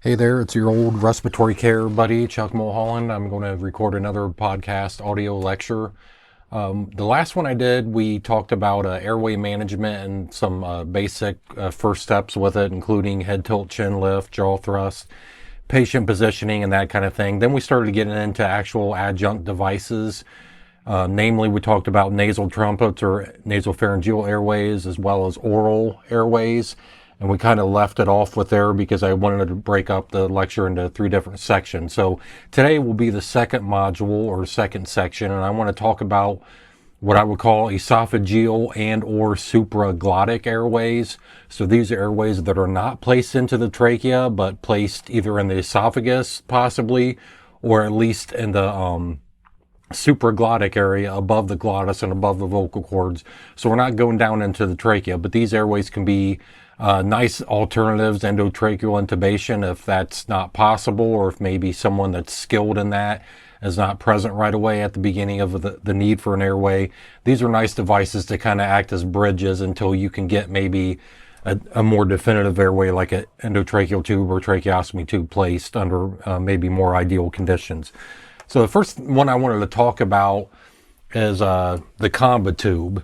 Hey there, it's your old respiratory care buddy, Chuck Mulholland. I'm going to record another podcast audio lecture. The last one I did, we talked about airway management and some basic first steps with it, including head tilt, chin lift, jaw thrust, patient positioning, and that kind of thing. Then we started getting into actual adjunct devices. Namely, we talked about nasal trumpets or nasopharyngeal airways as well as oral airways. And we kind of left it off with there because I wanted to break up the lecture into three different sections. So today will be the second module or second section, and I want to talk about what I would call esophageal and or supraglottic airways. So these are airways that are not placed into the trachea, but placed either in the esophagus possibly, or at least in the supraglottic area above the glottis and above the vocal cords. So we're not going down into the trachea, but these airways can be nice alternatives, endotracheal intubation, if that's not possible, or if maybe someone that's skilled in that is not present right away at the beginning of the need for an airway. These are nice devices to kind of act as bridges until you can get maybe a more definitive airway like an endotracheal tube or tracheostomy tube placed under maybe more ideal conditions. So the first one I wanted to talk about is the Combi tube.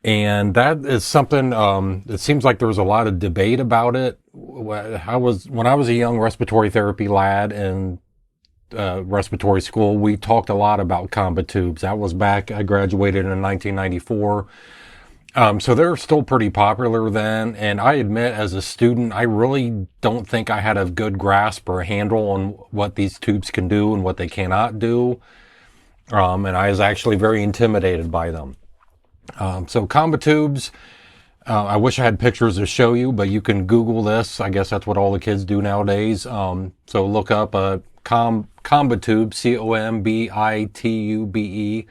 And that is something, it seems like there was a lot of debate about it. When I was a young respiratory therapy lad in respiratory school, we talked a lot about Combi tubes. That was back, I graduated in 1994. So they're still pretty popular then. And I admit, as a student, I really don't think I had a good grasp or a handle on what these tubes can do and what they cannot do. And I was actually very intimidated by them. So Combi tubes, I wish I had pictures to show you, but you can Google this. I guess that's what all the kids do nowadays. So look up Combi tube, Combitube,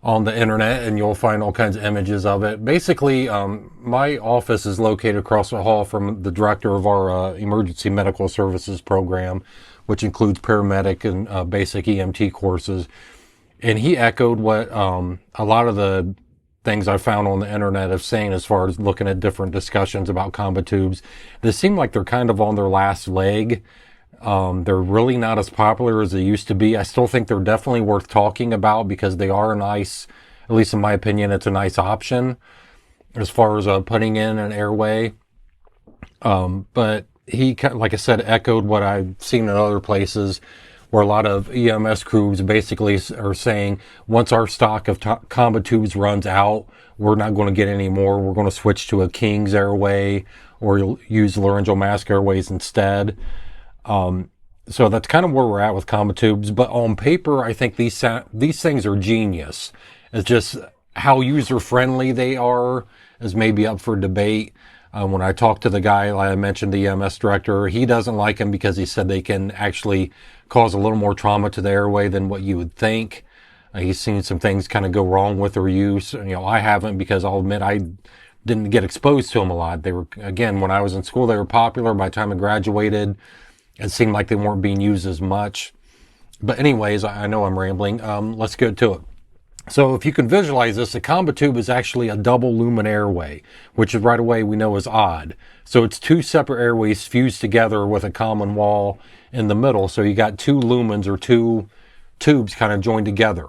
on the internet, and you'll find all kinds of images of it. Basically, my office is located across the hall from the director of our emergency medical services program, which includes paramedic and basic EMT courses. And he echoed what a lot of the things I found on the internet of saying as far as looking at different discussions about Combi tubes. They seem like they're kind of on their last leg. They're really not as popular as they used to be. I still think they're definitely worth talking about because they are a nice, at least in my opinion, it's a nice option as far as putting in an airway. But he, like I said, echoed what I've seen in other places where a lot of EMS crews basically are saying, once our stock of Combi tubes runs out, we're not going to get any more. We're going to switch to a King's airway or use laryngeal mask airways instead. So that's kind of where we're at with Combi tubes. But on paper, I think these things are genius. It's just how user-friendly they are is maybe up for debate. When I talked to the guy, like I mentioned, the EMS director, he doesn't like them because he said they can actually cause a little more trauma to the airway than what you would think. He's seen some things kind of go wrong with their use. I haven't, because I'll admit I didn't get exposed to them a lot. They were, again, when I was in school, they were popular. By the time I graduated, it seemed like they weren't being used as much. But anyways, I know I'm rambling. Let's get to it. So if you can visualize this, a Combi tube is actually a double lumen airway, which is right away we know is odd. So it's two separate airways fused together with a common wall in the middle. So you got two lumens or two tubes kind of joined together.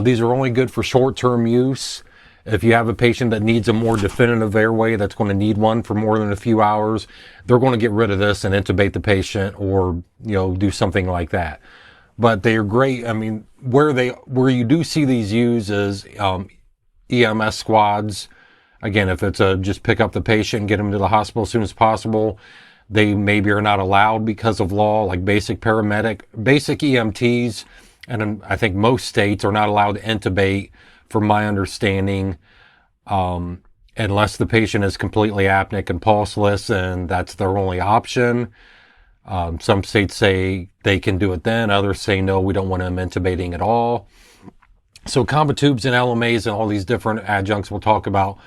These are only good for short-term use. If you have a patient that needs a more definitive airway that's going to need one for more than a few hours, they're going to get rid of this and intubate the patient or, do something like that. But they are great. I mean, where you do see these used is EMS squads. Again, if it's just pick up the patient and get them to the hospital as soon as possible. They maybe are not allowed because of law, like basic EMTs, and I think most states are not allowed to intubate, from my understanding, unless the patient is completely apneic and pulseless, and that's their only option. Some states say they can do it then. Others say, no, we don't want them intubating at all. So Combi tubes and LMAs and all these different adjuncts we'll talk about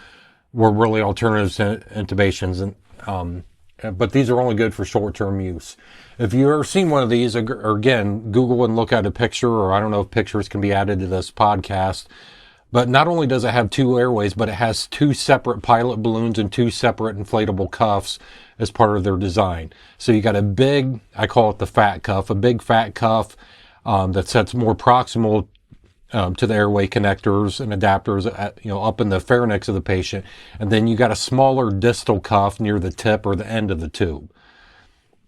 were really alternatives to intubations. But these are only good for short-term use. If you've ever seen one of these, or again, Google and look at a picture, or I don't know if pictures can be added to this podcast, But not only does it have 2 airways, but it has 2 separate pilot balloons and 2 separate inflatable cuffs as part of their design. So you got a big, I call it the fat cuff, a big fat cuff that sets more proximal to the airway connectors and adapters, up in the pharynx of the patient. And then you got a smaller distal cuff near the tip or the end of the tube.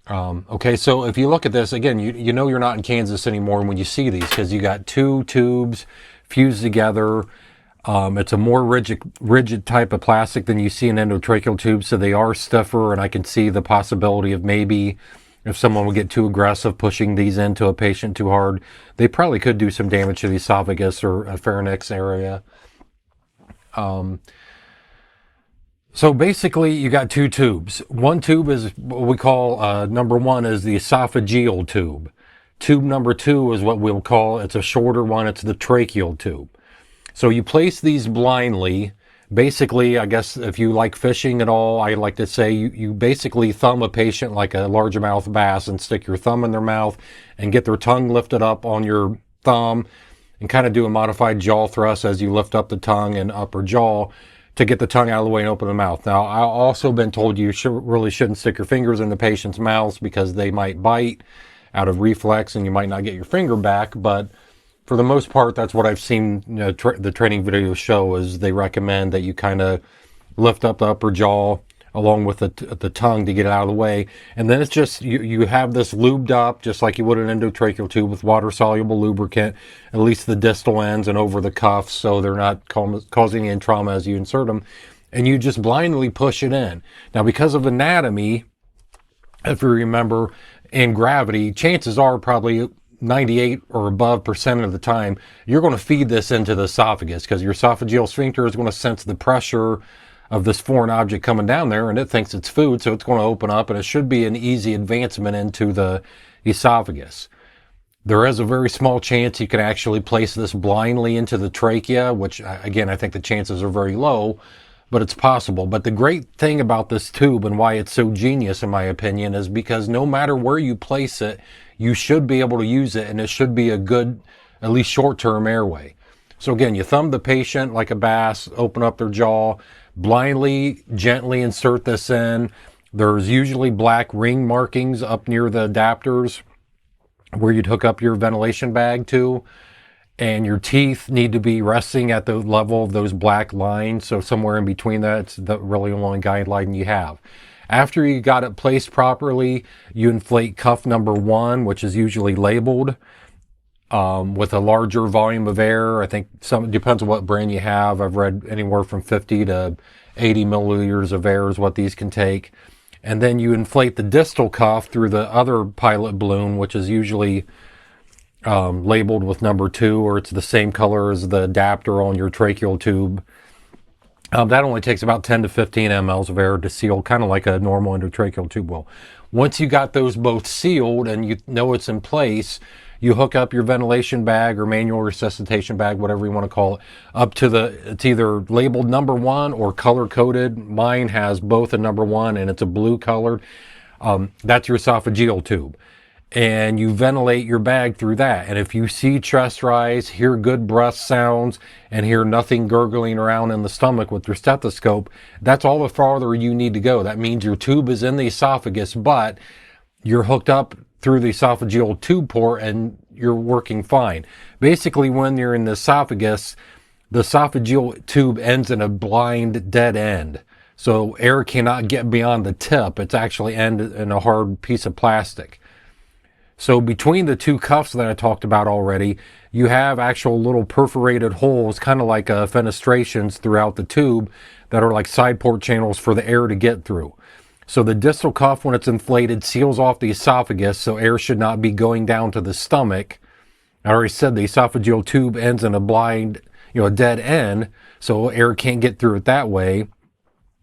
Okay, so if you look at this, again, you know you're not in Kansas anymore when you see these, because you got 2 tubes fused together. It's a more rigid type of plastic than you see in endotracheal tubes, so they are stiffer, and I can see the possibility of maybe if someone would get too aggressive pushing these into a patient too hard, they probably could do some damage to the esophagus or a pharynx area. So basically, you got 2 tubes. One tube is what we call, number 1 is the esophageal tube. Tube number 2 is what we'll call, it's a shorter one, it's the tracheal tube. So you place these blindly. Basically, I guess if you like fishing at all, I like to say you basically thumb a patient like a largemouth bass and stick your thumb in their mouth and get their tongue lifted up on your thumb and kind of do a modified jaw thrust as you lift up the tongue and upper jaw to get the tongue out of the way and open the mouth. Now, I've also been told you really shouldn't stick your fingers in the patient's mouths because they might bite out of reflex and you might not get your finger back, but for the most part, that's what I've seen the training videos show, is they recommend that you kind of lift up the upper jaw along with the tongue to get it out of the way. And then it's just, you have this lubed up just like you would an endotracheal tube with water-soluble lubricant, at least the distal ends and over the cuffs, so they're not causing any trauma as you insert them. And you just blindly push it in. Now, because of anatomy, if you remember, and gravity, chances are probably 98 or above % of the time, you're going to feed this into the esophagus because your esophageal sphincter is going to sense the pressure of this foreign object coming down there, and it thinks it's food, so it's going to open up, and it should be an easy advancement into the esophagus. There is a very small chance you can actually place this blindly into the trachea, which, again, I think the chances are very low, but it's possible. But the great thing about this tube and why it's so genius, in my opinion, is because no matter where you place it, you should be able to use it, and it should be a good, at least short-term airway. So again, you thumb the patient like a bass, open up their jaw, blindly, gently insert this in. There's usually black ring markings up near the adapters where you'd hook up your ventilation bag to, and your teeth need to be resting at the level of those black lines. So somewhere in between that, it's the really only guideline you have. After you got it placed properly, you inflate cuff number 1, which is usually labeled with a larger volume of air. I think it depends on what brand you have. I've read anywhere from 50 to 80 milliliters of air is what these can take. And then you inflate the distal cuff through the other pilot balloon, which is usually labeled with number 2, or it's the same color as the adapter on your tracheal tube. That only takes about 10 to 15 mLs of air to seal, kind of like a normal endotracheal tube will. Once you got those both sealed and you know it's in place, you hook up your ventilation bag or manual resuscitation bag, whatever you want to call it, up to it's either labeled number 1 or color coded. Mine has both a number 1 and it's a blue colored. That's your esophageal tube. And you ventilate your bag through that. And if you see chest rise, hear good breath sounds, and hear nothing gurgling around in the stomach with your stethoscope, that's all the farther you need to go. That means your tube is in the esophagus, but you're hooked up through the esophageal tube port and you're working fine. Basically, when you're in the esophagus, the esophageal tube ends in a blind dead end. So air cannot get beyond the tip. It's actually ended in a hard piece of plastic. So between the 2 cuffs that I talked about already, you have actual little perforated holes, kind of like fenestrations throughout the tube that are like side port channels for the air to get through. So the distal cuff, when it's inflated, seals off the esophagus, so air should not be going down to the stomach. I already said the esophageal tube ends in a blind, a dead end, so air can't get through it that way.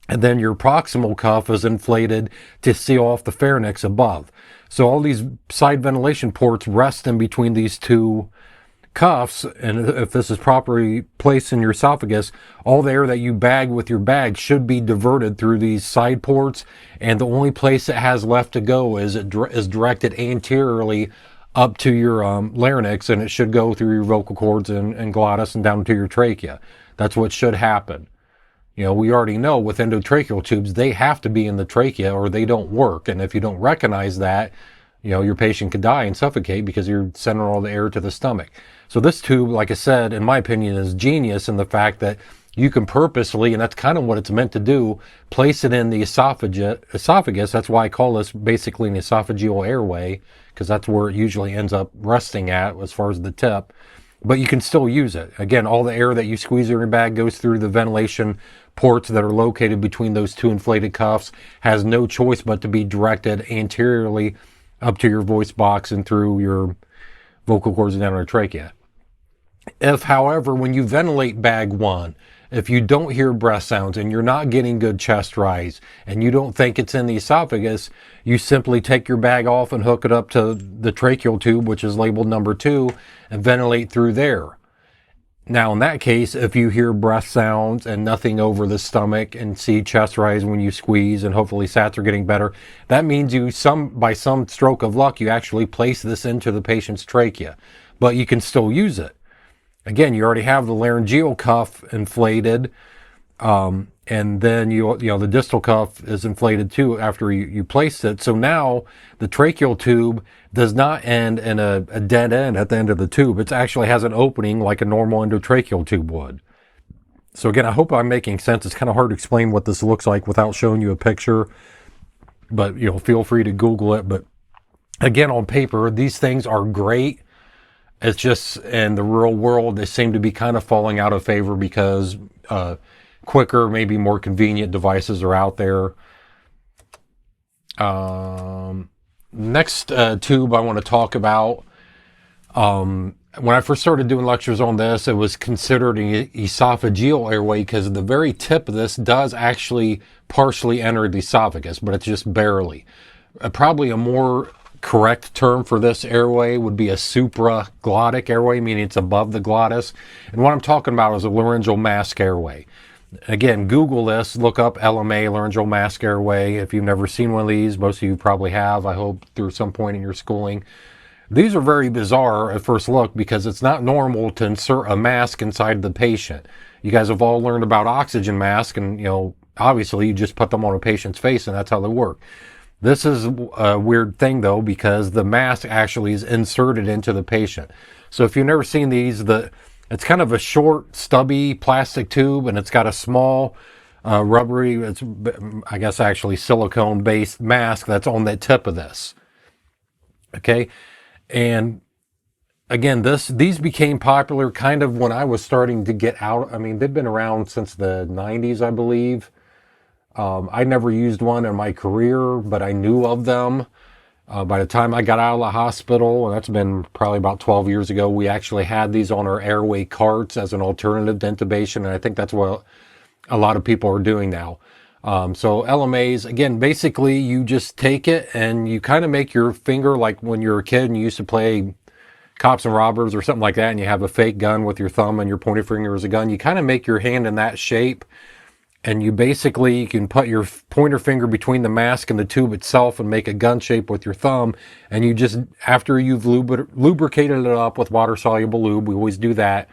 And then your proximal cuff is inflated to seal off the pharynx above. So all these side ventilation ports rest in between these 2 cuffs, and if this is properly placed in your esophagus, all the air that you bag with your bag should be diverted through these side ports, and the only place it has left to go is directed anteriorly up to your larynx, and it should go through your vocal cords and glottis and down to your trachea. That's what should happen. You know, we already know with endotracheal tubes, they have to be in the trachea or they don't work. And if you don't recognize that, you know, your patient could die and suffocate because you're sending all the air to the stomach. So this tube, like I said, in my opinion, is genius in the fact that you can purposely, and that's kind of what it's meant to do, place it in the esophagus. That's why I call this basically an esophageal airway, because that's where it usually ends up resting at as far as the tip. But you can still use it. Again, all the air that you squeeze in your bag goes through the ventilation ports that are located between those two inflated cuffs, has no choice but to be directed anteriorly up to your voice box and through your vocal cords and down your trachea. If, however, when you ventilate bag one, if you don't hear breath sounds and you're not getting good chest rise and you don't think it's in the esophagus, you simply take your bag off and hook it up to the tracheal tube, which is labeled number 2, and ventilate through there. Now, in that case, if you hear breath sounds and nothing over the stomach and see chest rise when you squeeze and hopefully SATs are getting better, that means you, by some stroke of luck, you actually place this into the patient's trachea, but you can still use it. Again, you already have the laryngeal cuff inflated, and then you know the distal cuff is inflated too after you place it. So now the tracheal tube does not end in a dead end at the end of the tube. It actually has an opening like a normal endotracheal tube would. So again, I hope I'm making sense. It's kind of hard to explain what this looks like without showing you a picture, but you know, feel free to Google it. But again, on paper, these things are great. It's just in the real world, they seem to be kind of falling out of favor because quicker, maybe more convenient devices are out there. Next tube I want to talk about. When I first started doing lectures on this, it was considered an esophageal airway because the very tip of this does actually partially enter the esophagus, but it's just barely. Probably a more correct term for this airway would be a supraglottic airway, meaning it's above the glottis. And what I'm talking about is a laryngeal mask airway. Again, Google this, look up LMA, laryngeal mask airway. If you've never seen one of these, most of you probably have, I hope, through some point in your schooling. These are very bizarre at first look because it's not normal to insert a mask inside the patient. You guys have all learned about oxygen masks, and you know, obviously you just put them on a patient's face and that's how they work. This is a weird thing though, because the mask actually is inserted into the patient. So if you've never seen these, it's kind of a short, stubby plastic tube, and it's got a small rubbery, it's, I guess actually silicone-based mask that's on the tip of this. Okay, and again, these became popular kind of when I was starting to get out. I mean, they've been around since the 90s, I believe. I never used one in my career, but I knew of them. By the time I got out of the hospital, and that's been probably about 12 years ago, we actually had these on our Airway carts as an alternative to intubation, and I think that's what a lot of people are doing now. So LMAs, again, basically you just take it and you kind of make your finger like when you were a kid and you used to play cops and robbers or something like that, and you have a fake gun with your thumb and your pointer finger as a gun. You kind of make your hand in that shape. And you basically, you can put your pointer finger between the mask and the tube itself and make a gun shape with your thumb. And you just, after you've lubricated it up with water-soluble lube, we always do that.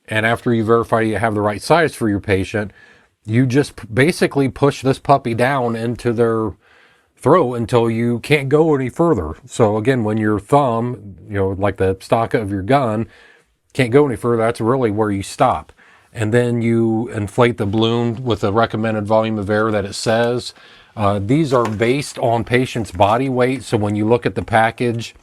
And after you verify you have the right size for your patient, you just basically push this puppy down into their throat until you can't go any further. So again, when your thumb, you know, like the stock of your gun, can't go any further, that's really where you stop. And then you inflate the balloon with the recommended volume of air that it says. These are based on patient's body weight. So when you look at the package,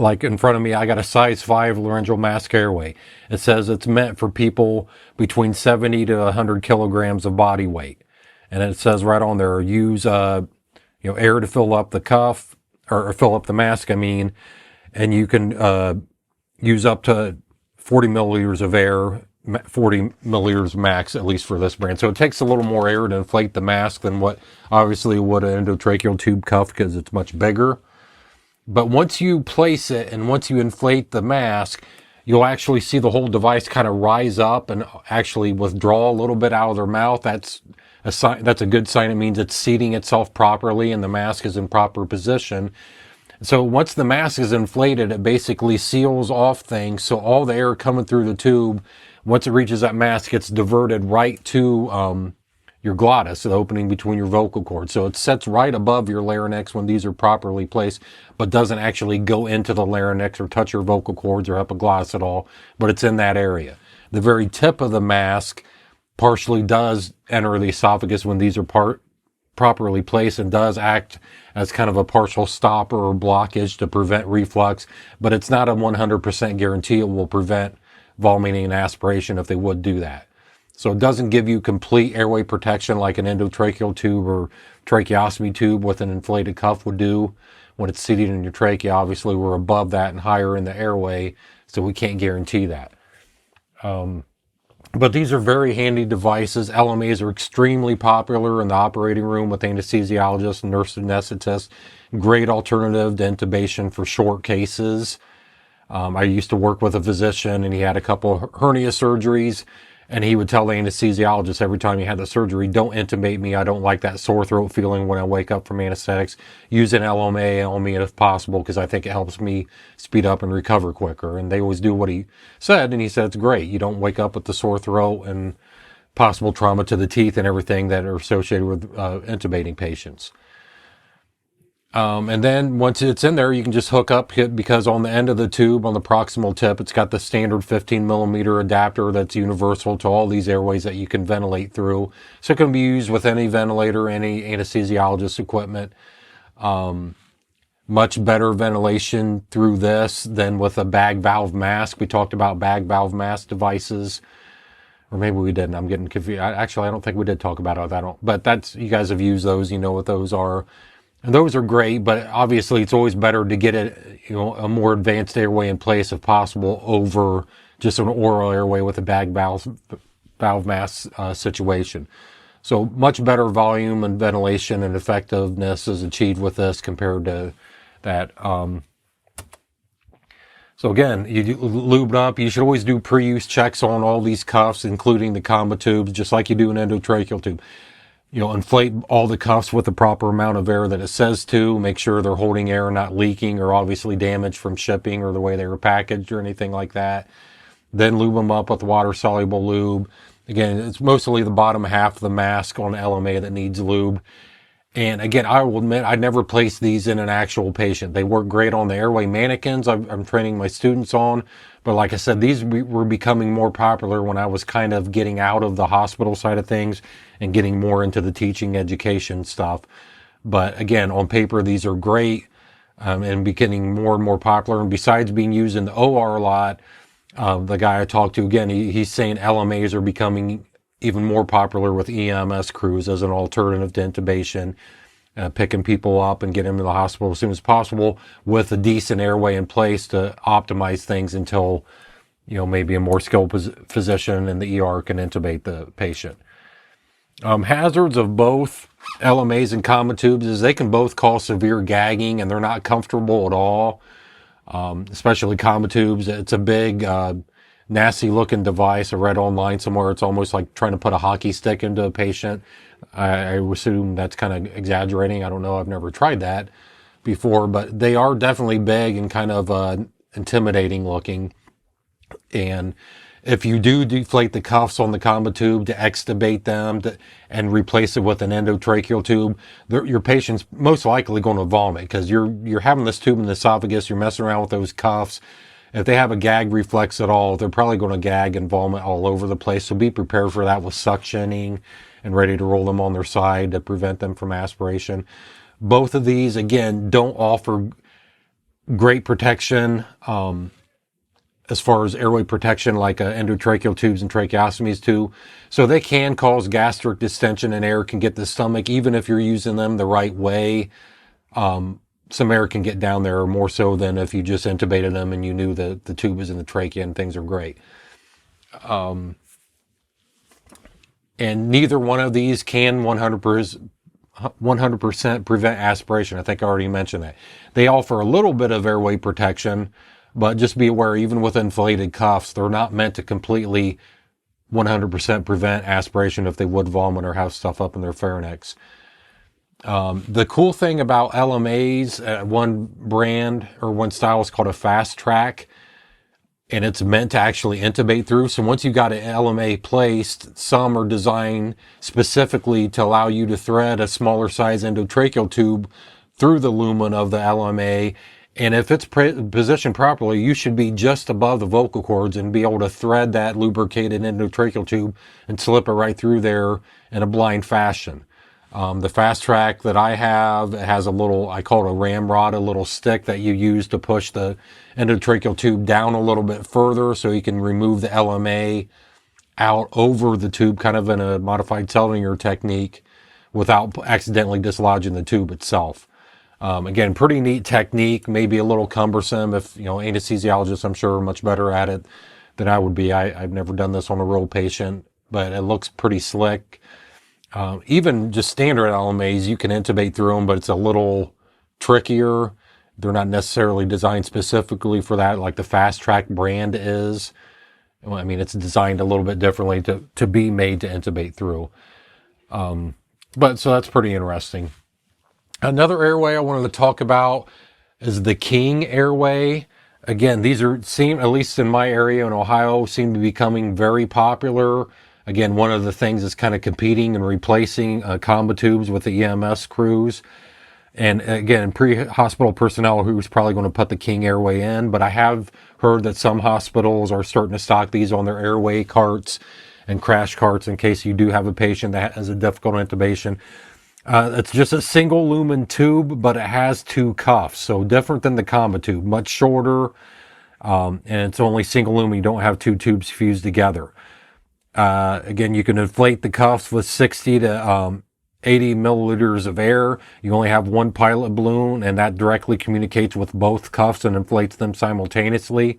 like in front of me, I got a size 5 laryngeal mask airway. It says it's meant for people between 70 to 100 kilograms of body weight. And it says right on there, use air to fill up the cuff, or fill up the mask, I mean. And you can use up to 40 milliliters of air, 40 milliliters max, at least for this brand. So it takes a little more air to inflate the mask than what obviously would an endotracheal tube cuff, because it's much bigger. But once you place it and once you inflate the mask, you'll actually see the whole device kind of rise up and actually withdraw a little bit out of their mouth. That's a sign. That's a good sign. It means it's seating itself properly and the mask is in proper position. So once the mask is inflated, it basically seals off things. So all the air coming through the tube, once it reaches that mask, gets diverted right to your glottis, the opening between your vocal cords. So it sits right above your larynx when these are properly placed, but doesn't actually go into the larynx or touch your vocal cords or epiglottis at all, but it's in that area. The very tip of the mask partially does enter the esophagus when these are properly placed, and does act as kind of a partial stopper or blockage to prevent reflux, but it's not a 100% guarantee it will prevent vomiting and aspiration if they would do that. So it doesn't give you complete airway protection like an endotracheal tube or tracheostomy tube with an inflated cuff would do when it's seated in your trachea. Obviously, we're above that and higher in the airway, so we can't guarantee that. But these are very handy devices. LMAs are extremely popular in the operating room with anesthesiologists and nurse anesthetists. Great alternative to intubation for short cases. I used to work with a physician, and he had a couple hernia surgeries, and he would tell the anesthesiologist every time he had the surgery, don't intubate me. I don't like that sore throat feeling when I wake up from anesthetics. Use an LMA on me if possible, because I think it helps me speed up and recover quicker. And they always do what he said, and he said it's great. You don't wake up with the sore throat and possible trauma to the teeth and everything that are associated with intubating patients. And then once it's in there, you can just hook up it, because on the end of the tube, on the proximal tip, it's got the standard 15 millimeter adapter that's universal to all these airways that you can ventilate through. So it can be used with any ventilator, any anesthesiologist equipment. Much better ventilation through this than with a bag valve mask. We talked about bag valve mask devices, or maybe we didn't. I'm getting confused. Actually, I don't think we did talk about it. But that's, you guys have used those. You know what those are. And those are great, but obviously it's always better to get a more advanced airway in place if possible over just an oral airway with a bag valve mask situation. So much better volume and ventilation and effectiveness is achieved with this compared to that. So again, you lube up. You should always do pre-use checks on all these cuffs, including the Combi Tubes, just like you do an endotracheal tube. Inflate all the cuffs with the proper amount of air that it says to. Make sure they're holding air, not leaking or obviously damaged from shipping or the way they were packaged or anything like that. Then lube them up with water-soluble lube. Again, it's mostly the bottom half of the mask on LMA that needs lube. And again, I will admit, I never placed these in an actual patient. They work great on the airway mannequins I'm training my students on. But like I said, these were becoming more popular when I was kind of getting out of the hospital side of things and getting more into the teaching education stuff. But again, on paper, these are great and becoming more and more popular. And besides being used in the OR a lot, the guy I talked to, again, he's saying LMAs are becoming even more popular with EMS crews as an alternative to intubation, picking people up and getting them to the hospital as soon as possible with a decent airway in place to optimize things until, maybe a more skilled physician in the ER can intubate the patient. Hazards of both LMAs and Combi Tubes is they can both cause severe gagging, and they're not comfortable at all, especially Combi Tubes. It's a big, nasty looking device. I read online somewhere it's almost like trying to put a hockey stick into a patient. I assume that's kind of exaggerating. I don't know. I've never tried that before, but they are definitely big and kind of intimidating looking. And if you do deflate the cuffs on the Combi Tube to extubate them and replace it with an endotracheal tube, your patient's most likely going to vomit, because you're having this tube in the esophagus. You're messing around with those cuffs. If they have a gag reflex at all, they're probably going to gag and vomit all over the place. So be prepared for that with suctioning and ready to roll them on their side to prevent them from aspiration. Both of these, again, don't offer great protection as far as airway protection like endotracheal tubes and tracheostomies do. So they can cause gastric distension, and air can get the stomach, even if you're using them the right way. Some air can get down there more so than if you just intubated them and you knew that the tube is in the trachea and things are great. And neither one of these can 100% prevent aspiration. I think I already mentioned that. They offer a little bit of airway protection, but just be aware, even with inflated cuffs, they're not meant to completely 100% prevent aspiration if they would vomit or have stuff up in their pharynx. The cool thing about LMAs, one brand or one style is called a Fasttrack, and it's meant to actually intubate through. So once you got an LMA placed, some are designed specifically to allow you to thread a smaller size endotracheal tube through the lumen of the LMA. And if it's positioned properly, you should be just above the vocal cords and be able to thread that lubricated endotracheal tube and slip it right through there in a blind fashion. The Fasttrack that I have, it has a little, I call it a ramrod, a little stick that you use to push the endotracheal tube down a little bit further so you can remove the LMA out over the tube, kind of in a modified Seldinger technique without accidentally dislodging the tube itself. Again, pretty neat technique, maybe a little cumbersome if, anesthesiologists, I'm sure, are much better at it than I would be. I've never done this on a real patient, but it looks pretty slick. Even just standard LMAs, you can intubate through them, but it's a little trickier. They're not necessarily designed specifically for that, like the Fasttrack brand is. Well, I mean, it's designed a little bit differently to be made to intubate through. But so that's pretty interesting. Another airway I wanted to talk about is the King Airway. Again, these seem, at least in my area in Ohio, seem to be becoming very popular. Again, one of the things is kind of competing and replacing Combi Tubes with the EMS crews. And again, pre-hospital personnel who's probably going to put the King Airway in, but I have heard that some hospitals are starting to stock these on their airway carts and crash carts in case you do have a patient that has a difficult intubation. It's just a single lumen tube, but it has two cuffs. So different than the Combi Tube, much shorter. And it's only single lumen. You don't have two tubes fused together. Again, you can inflate the cuffs with 60 to 80 milliliters of air. You only have one pilot balloon, and that directly communicates with both cuffs and inflates them simultaneously.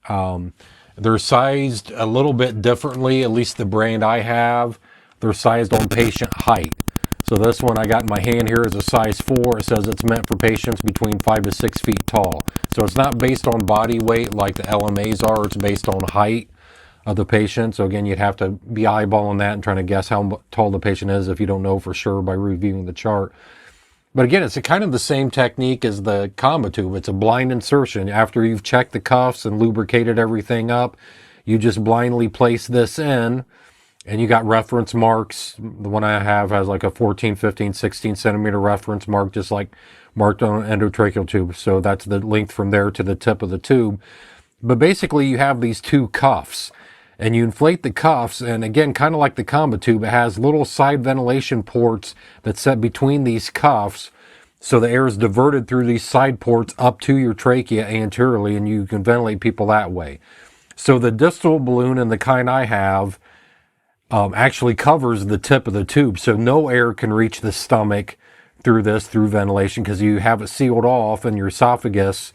They're sized a little bit differently, at least the brand I have. They're sized on patient height. So this one I got in my hand here is a size 4. It says it's meant for patients between 5 to 6 feet tall. So it's not based on body weight like the LMAs are. It's based on height of the patient. So again, you'd have to be eyeballing that and trying to guess how tall the patient is if you don't know for sure by reviewing the chart. But again, it's kind of the same technique as the Combi Tube. It's a blind insertion. After you've checked the cuffs and lubricated everything up, you just blindly place this in, and you got reference marks. The one I have has like a 14, 15, 16 centimeter reference mark, just like marked on an endotracheal tube. So that's the length from there to the tip of the tube. But basically you have these two cuffs, and you inflate the cuffs, and again, kind of like the Combi Tube, it has little side ventilation ports that set between these cuffs, so the air is diverted through these side ports up to your trachea anteriorly, and you can ventilate people that way. So the distal balloon in the kind I have actually covers the tip of the tube, so no air can reach the stomach through ventilation, because you have it sealed off in your esophagus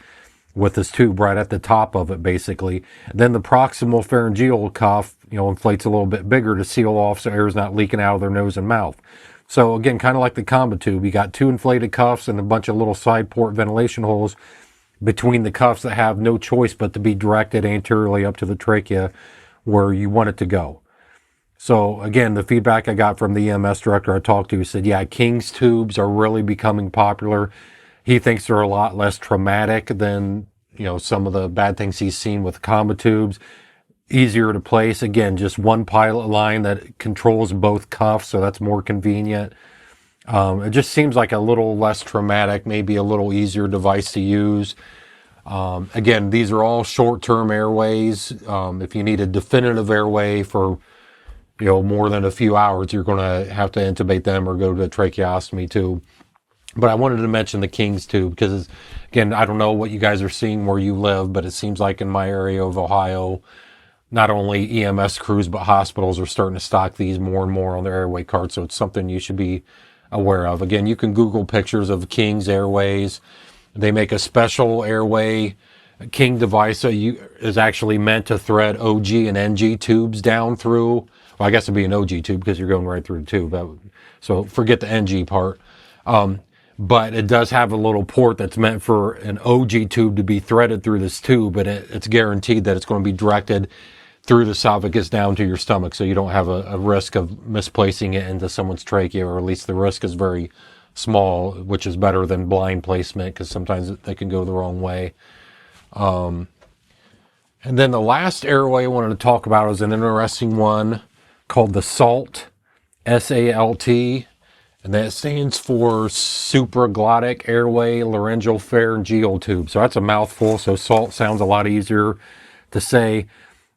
with this tube right at the top of it, basically. Then the proximal pharyngeal cuff, inflates a little bit bigger to seal off so air is not leaking out of their nose and mouth. So again, kind of like the Combi Tube, you got two inflated cuffs and a bunch of little side port ventilation holes between the cuffs that have no choice but to be directed anteriorly up to the trachea where you want it to go. So again, the feedback I got from the EMS director I talked to said, yeah, King's tubes are really becoming popular. He thinks they're a lot less traumatic than, some of the bad things he's seen with Combi Tubes. Easier to place. Again, just one pilot line that controls both cuffs, so that's more convenient. It just seems like a little less traumatic, maybe a little easier device to use. Again, these are all short-term airways. If you need a definitive airway for more than a few hours, you're going to have to intubate them or go to a tracheostomy too. But I wanted to mention the King's Tube because, again, I don't know what you guys are seeing where you live, but it seems like in my area of Ohio, not only EMS crews, but hospitals are starting to stock these more and more on their airway carts. So it's something you should be aware of. Again, you can Google pictures of King's Airways. They make a special airway. King device is actually meant to thread OG and NG tubes down through. Well, I guess it'd be an OG tube because you're going right through the tube. So forget the NG part. But it does have a little port that's meant for an OG tube to be threaded through this tube, but it's guaranteed that it's going to be directed through the esophagus down to your stomach, so you don't have a risk of misplacing it into someone's trachea, or at least the risk is very small, which is better than blind placement because sometimes they can go the wrong way. And then the last airway I wanted to talk about is an interesting one called the SALT, S-A-L-T, and that stands for supraglottic airway laryngeal pharyngeal tube. So that's a mouthful, so SALT sounds a lot easier to say.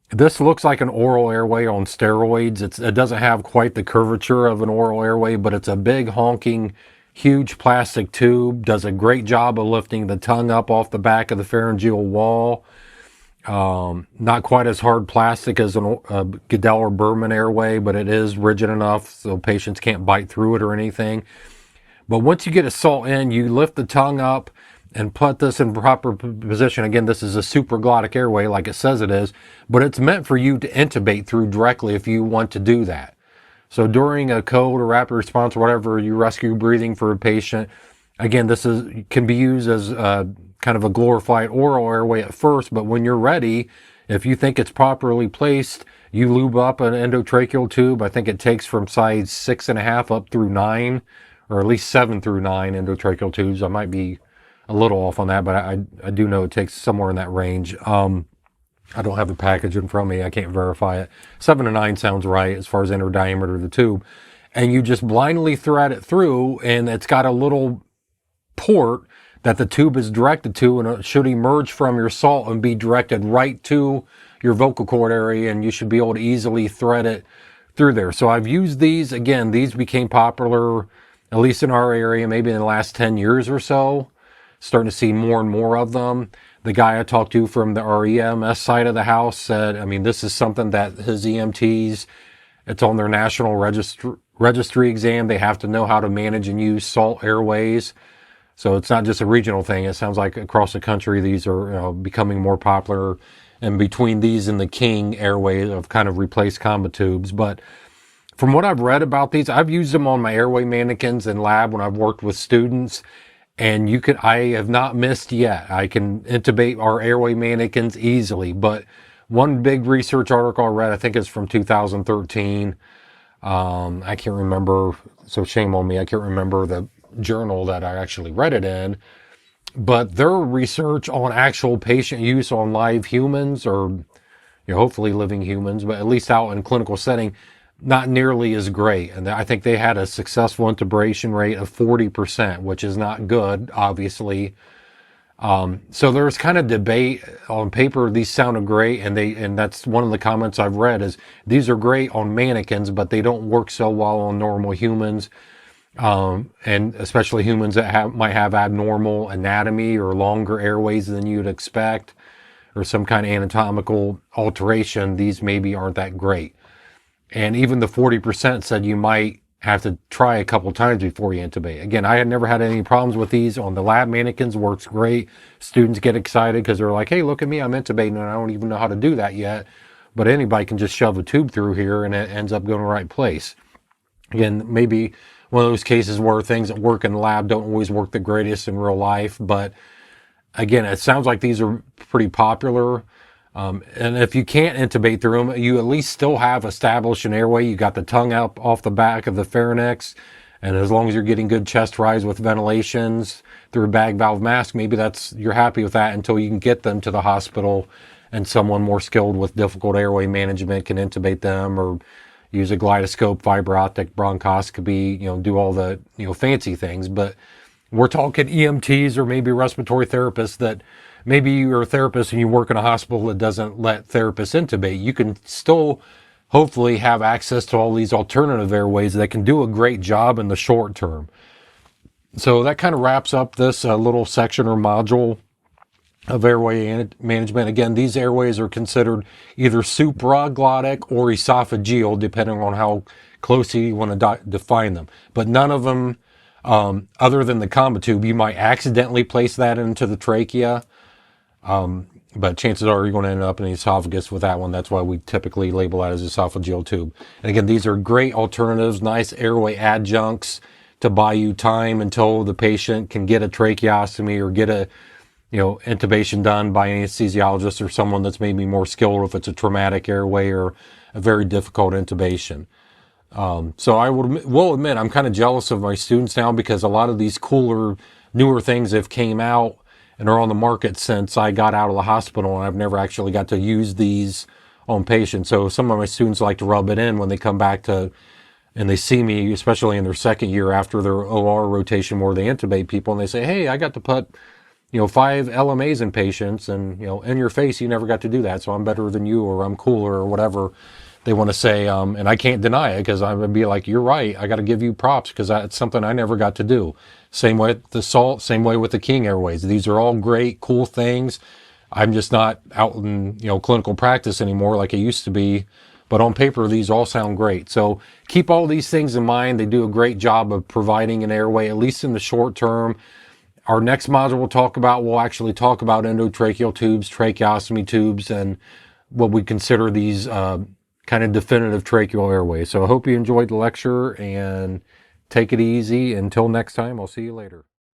This looks like an oral airway on steroids. It doesn't have quite the curvature of an oral airway, but it's a big honking, huge plastic tube. Does a great job of lifting the tongue up off the back of the pharyngeal wall. Not quite as hard plastic as a Goodell or Berman airway, but it is rigid enough so patients can't bite through it or anything. But once you get a SALT in, you lift the tongue up and put this in proper position. Again, this is a supraglottic airway like it says it is, but it's meant for you to intubate through directly if you want to do that. So during a code or rapid response or whatever, you rescue breathing for a patient. Again, can be used as kind of a glorified oral airway at first, but when you're ready, if you think it's properly placed, you lube up an endotracheal tube. I think it takes from size 6.5 up through 9, or at least 7 through 9 endotracheal tubes. I might be a little off on that, but I do know it takes somewhere in that range. I don't have the package in front of me. I can't verify it. 7 to 9 sounds right as far as inner diameter of the tube. And you just blindly thread it through, and it's got a little port that the tube is directed to, and it should emerge from your SALT and be directed right to your vocal cord area, and you should be able to easily thread it through there. So I've used these. Again, these became popular, at least in our area, maybe in the last 10 years or so. Starting to see more and more of them. The guy I talked to from our EMS side of the house said, I mean, this is something that his EMTs, it's on their national registry exam. They have to know how to manage and use SALT airways. So it's not just a regional thing. It sounds like across the country, these are becoming more popular. And between these and the King airway have kind of replaced Combi Tubes. But from what I've read about these, I've used them on my airway mannequins in lab when I've worked with students. And I have not missed yet. I can intubate our airway mannequins easily. But one big research article I read, I think it's from 2013. I can't remember, so shame on me. I can't remember the journal that I actually read it in. But their research on actual patient use on live humans, or hopefully living humans, but at least out in clinical setting, not nearly as great. And I think they had a successful intubation rate of 40%, which is not good, obviously. So there's kind of debate. On paper, these sounded great, and that's one of the comments I've read is these are great on mannequins, but they don't work so well on normal humans, and especially humans that might have abnormal anatomy or longer airways than you'd expect, or some kind of anatomical alteration. These maybe aren't that great. And even the 40% said you might have to try a couple times before you intubate. Again, I had never had any problems with these on the lab mannequins. Works great. Students get excited because they're like, hey, look at me, I'm intubating, and I don't even know how to do that yet. But anybody can just shove a tube through here and it ends up going to the right place. Again, maybe one of those cases where things that work in the lab don't always work the greatest in real life. But again, it sounds like these are pretty popular. And if you can't intubate through them, you at least still have established an airway. You got the tongue out off the back of the pharynx. And as long as you're getting good chest rise with ventilations through a bag valve mask, maybe you're happy with that until you can get them to the hospital and someone more skilled with difficult airway management can intubate them, or use a glidoscope, fiber optic bronchoscopy, do all the, fancy things. But we're talking EMTs or maybe respiratory therapists that maybe you're a therapist and you work in a hospital that doesn't let therapists intubate. You can still hopefully have access to all these alternative airways that can do a great job in the short term. So that kind of wraps up this little section or module of airway management. Again, these airways are considered either supraglottic or esophageal, depending on how closely you want to define them. But none of them, other than the Combi tube, you might accidentally place that into the trachea. But chances are you're going to end up in the esophagus with that one. That's why we typically label that as esophageal tube. And again, these are great alternatives, nice airway adjuncts to buy you time until the patient can get a tracheostomy or get a intubation done by an anesthesiologist or someone that's maybe more skilled if it's a traumatic airway or a very difficult intubation. So will admit I'm kind of jealous of my students now, because a lot of these cooler, newer things have came out and are on the market since I got out of the hospital, and I've never actually got to use these on patients. So some of my students like to rub it in when they come back and they see me, especially in their second year after their OR rotation where they intubate people, and they say, hey, I got to put 5 LMAs in patients, and in your face, you never got to do that, so I'm better than you, or I'm cooler, or whatever they want to say. And I can't deny it, because I'm gonna be like, you're right, I got to give you props, because it's something I never got to do. Same way with the Salt, same way with the King Airways. These are all great, cool things. I'm just not out in clinical practice anymore like I used to be. But on paper, these all sound great. So keep all these things in mind. They do a great job of providing an airway, at least in the short term. Our next module we'll actually talk about endotracheal tubes, tracheostomy tubes, and what we consider these kind of definitive tracheal airways. So I hope you enjoyed the lecture, and take it easy. Until next time, I'll see you later.